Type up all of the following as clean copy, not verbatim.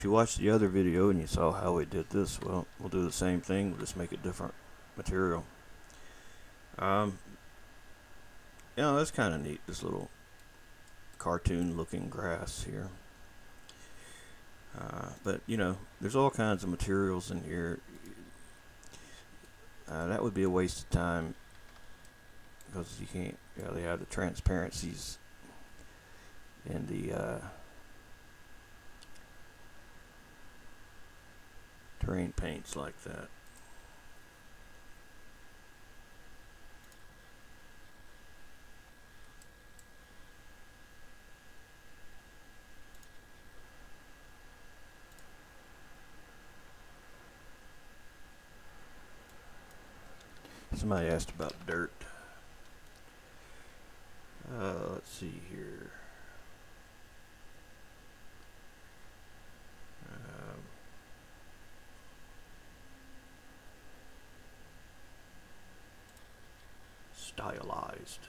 If you watched the other video and you saw how we did this, well, we'll do the same thing. We'll just make a different material. Um, that's kind of neat. This little cartoon-looking grass here. But there's all kinds of materials in here. That would be a waste of time because you can't. They have the transparencies and the terrain paints like that. Somebody asked about dirt. Let's see here. Stylized.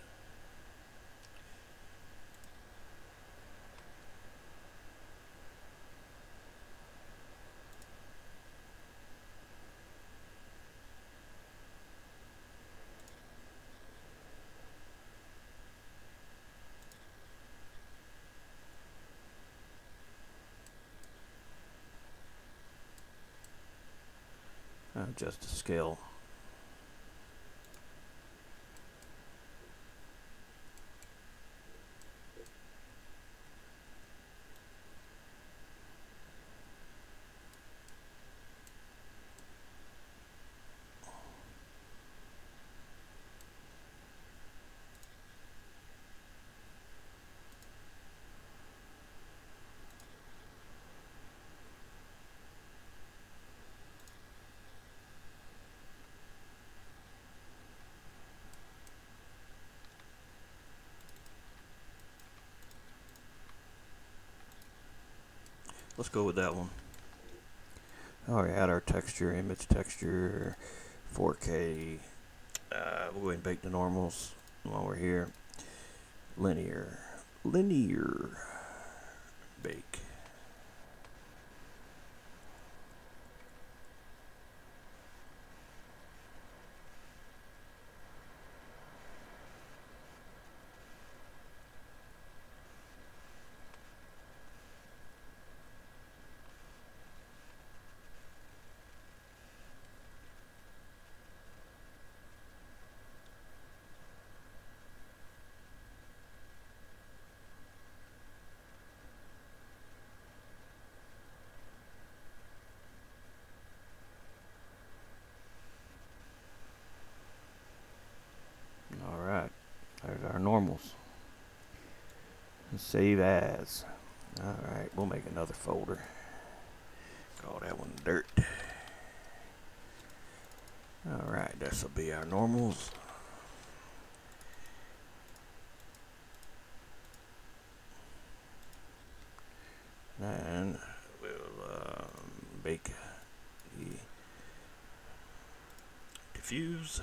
Just a scale. Let's go with that one. Alright, add our texture, image texture, 4K. We'll go ahead and bake the normals while we're here. Linear bake. Alright, there's our normals. Save as. Alright, we'll make another folder. Call that one dirt. Alright, this will be our normals. And we'll bake the diffuse.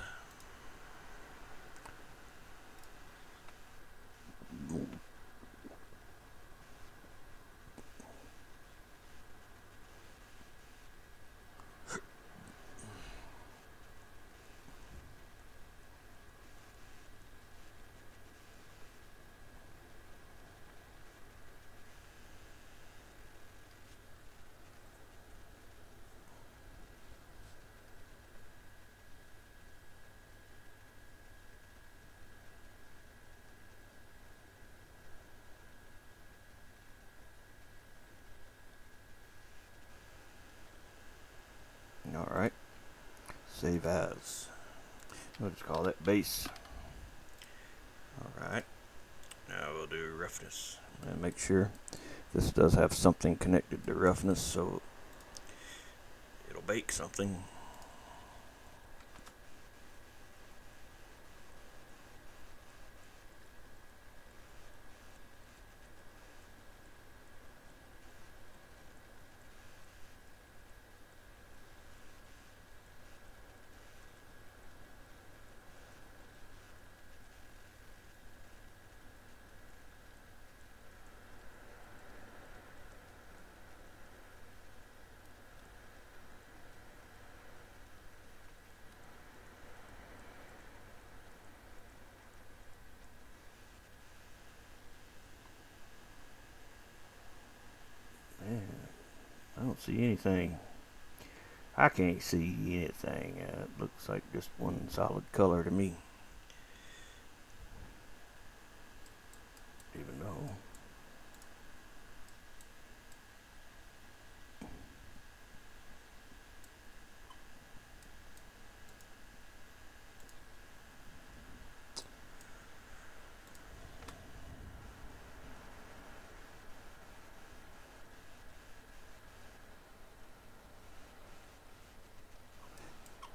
Alright, save as. We'll just call that base. Alright, now we'll do roughness. And make sure this does have something connected to roughness, so it'll bake something. I don't see anything. I can't see anything. It looks like just one solid color to me. Even though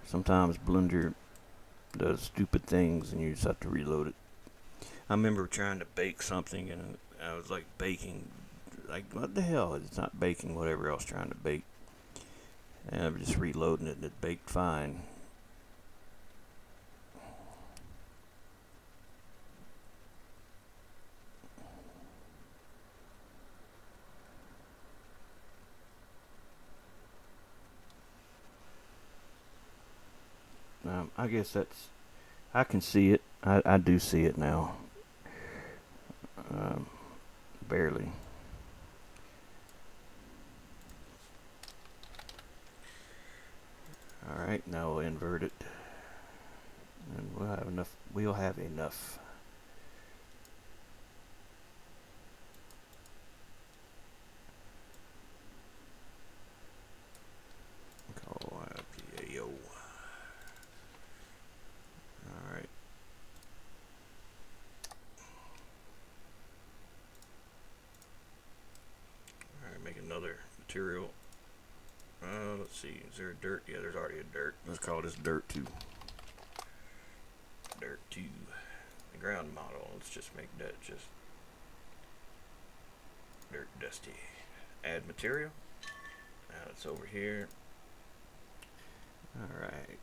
sometimes Blender does stupid things and you just have to reload it. I remember trying to bake something and I was like baking, like what the hell? It's not baking whatever I was trying to bake. And I'm just reloading it and it baked fine. I guess that's, I can see it. I do see it now. Um, Barely. Alright, now we'll invert it. And we'll have enough. We'll have enough. Call IPAO. Alright. Alright, make another material. Let's see. Is there a dirt? Yeah, there's already a dirt. Let's call this dirt 2. Dirt 2. The ground model. Let's just make that just dirt dusty. Add material. Now it's over here. Alright.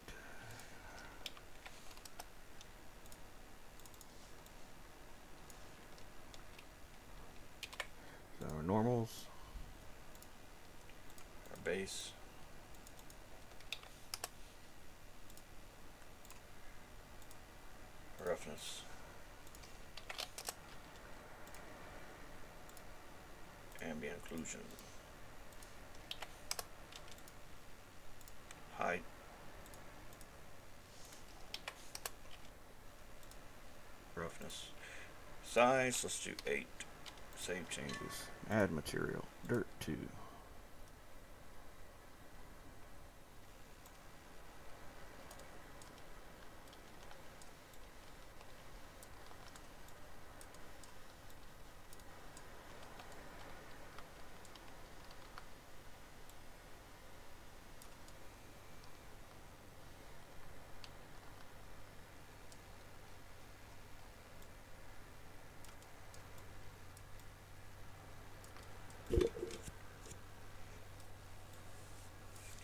So our normals. Our base. Roughness. Ambient occlusion. Height. Roughness. Size, let's do 8. Save changes. Add material. Dirt 2.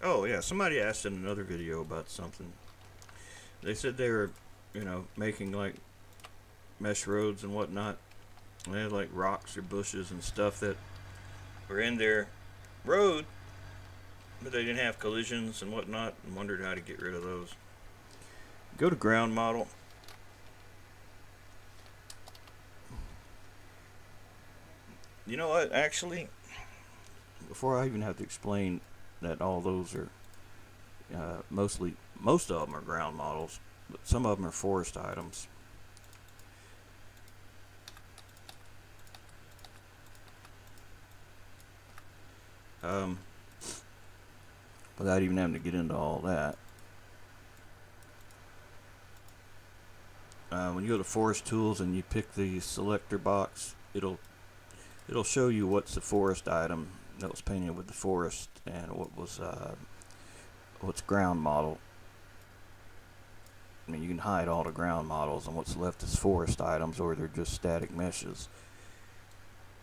Oh yeah, somebody asked in another video about something. They said they were, making like mesh roads and whatnot. And they had like rocks or bushes and stuff that were in their road, but they didn't have collisions and whatnot, and wondered how to get rid of those. Go to ground model. You know what? Actually, before I even have to explain that all those are most of them are ground models, but some of them are forest items. Without even having to get into all that, when you go to forest tools and you pick the selector box, it'll show you what's the forest item that was painted with the forest and what's ground model. I mean, you can hide all the ground models, and what's left is forest items, or they're just static meshes.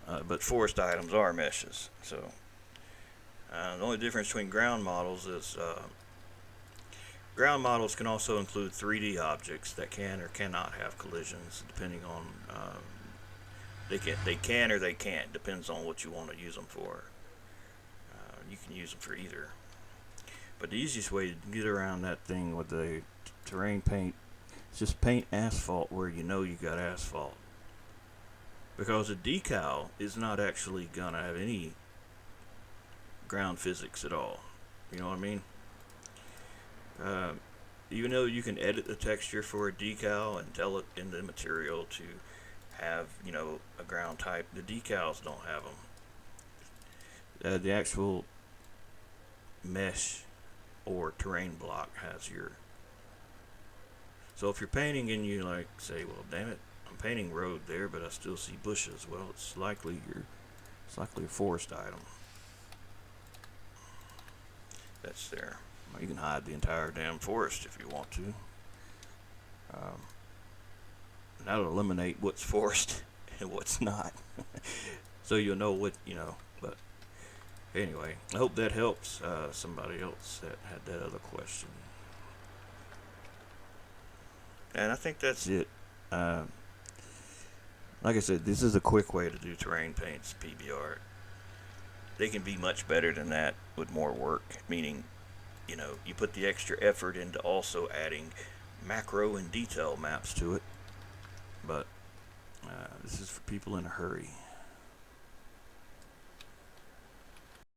But forest items are meshes. So the only difference between ground models is ground models can also include 3D objects that can or cannot have collisions, depending on they can or they can't. Depends on what you want to use them for. You can use them for either. But the easiest way to get around that thing with the terrain paint is just paint asphalt where you know you got asphalt. Because a decal is not actually gonna have any ground physics at all. You know what I mean? Uh, Even though you can edit the texture for a decal and tell it in the material to have, you know, a ground type, the decals don't have them. The actual mesh or terrain block has your. So if you're painting and you like say, well, damn it, I'm painting road there, but I still see bushes. Well, it's likely a forest item that's there. You can hide the entire damn forest if you want to. Um, that'll eliminate what's forest and what's not. So you'll know what, you know. But anyway, I hope that helps somebody else that had that other question. And I think that's it. Like I said, this is a quick way to do terrain paints, PBR. They can be much better than that with more work, meaning, you know, you put the extra effort into also adding macro and detail maps to it. But this is for people in a hurry.